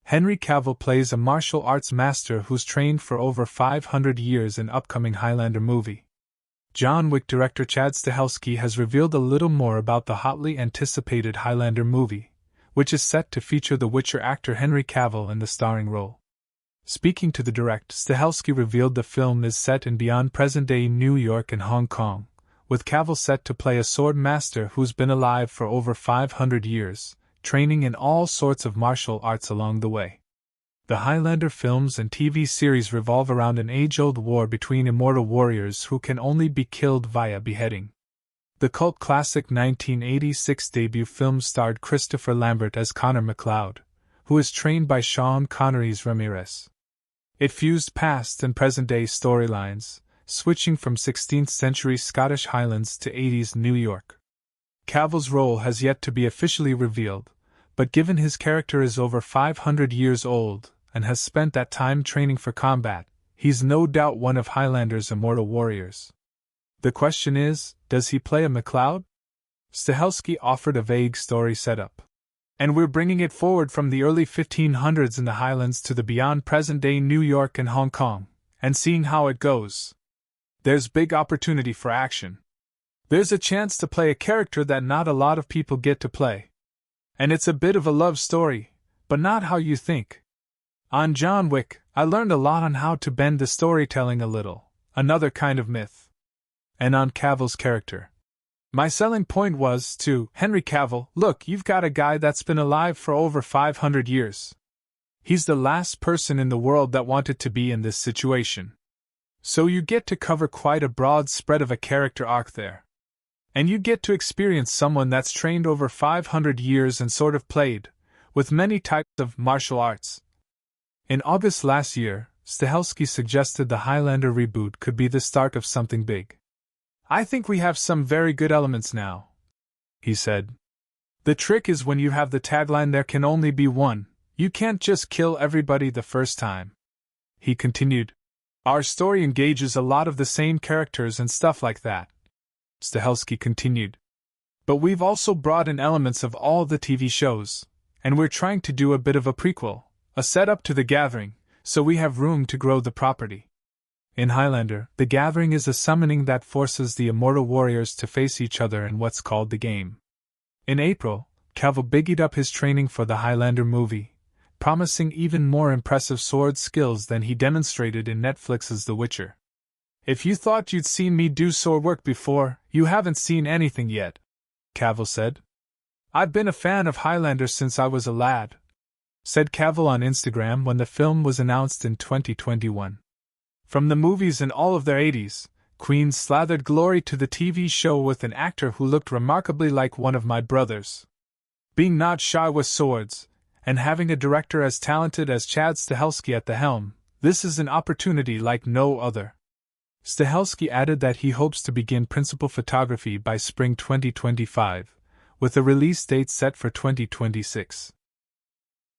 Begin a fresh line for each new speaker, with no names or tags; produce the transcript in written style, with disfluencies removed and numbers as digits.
Henry Cavill plays a martial arts master who's trained for over 500 years in upcoming Highlander movie. John Wick director Chad Stahelski has revealed a little more about the hotly anticipated Highlander movie, which is set to feature the Witcher actor Henry Cavill in the starring role. Speaking to the Direct, Stahelski revealed the film is set in beyond present-day New York and Hong Kong, with Cavill set to play a sword master who's been alive for over 500 years, training in all sorts of martial arts along the way. The Highlander films and TV series revolve around an age-old war between immortal warriors who can only be killed via beheading. The cult classic 1986 debut film starred Christopher Lambert as Connor MacLeod, who is trained by Sean Connery's Ramírez. It fused past and present-day storylines, switching from 16th-century Scottish Highlands to 80s New York. Cavill's role has yet to be officially revealed, but given his character is over 500 years old and has spent that time training for combat, he's no doubt one of Highlander's immortal warriors. The question is, does he play a MacLeod? Stahelski offered a vague story setup. And we're bringing it forward from the early 1500s in the Highlands to the beyond present-day New York and Hong Kong, and seeing how it goes. There's big opportunity for action. There's a chance to play a character that not a lot of people get to play. And it's a bit of a love story, but not how you think. On John Wick, I learned a lot on how to bend the storytelling a little, another kind of myth. And on Cavill's character. My selling point was to Henry Cavill, look, you've got a guy that's been alive for over 500 years. He's the last person in the world that wanted to be in this situation. So you get to cover quite a broad spread of a character arc there. And you get to experience someone that's trained over 500 years and sort of played with many types of martial arts. In August last year, Stahelski suggested the Highlander reboot could be the start of something big. I think we have some very good elements now, he said. The trick is when you have the tagline there can only be one, you can't just kill everybody the first time. He continued. Our story engages a lot of the same characters and stuff like that. Stahelski continued. But we've also brought in elements of all the TV shows, and we're trying to do a bit of a prequel, a setup to The Gathering, so we have room to grow the property. In Highlander, The Gathering is a summoning that forces the immortal warriors to face each other in what's called the game. In April, Cavill biggied up his training for the Highlander movie, promising even more impressive sword skills than he demonstrated in Netflix's The Witcher. If you thought you'd seen me do sword work before, you haven't seen anything yet, Cavill said. I've been a fan of Highlander since I was a lad, said Cavill on Instagram when the film was announced in 2021. From the movies in all of their 80s, Queen slathered glory to the TV show with an actor who looked remarkably like one of my brothers. Being not shy with swords, and having a director as talented as Chad Stahelski at the helm, this is an opportunity like no other. Stahelski added that he hopes to begin principal photography by spring 2025, with a release date set for 2026.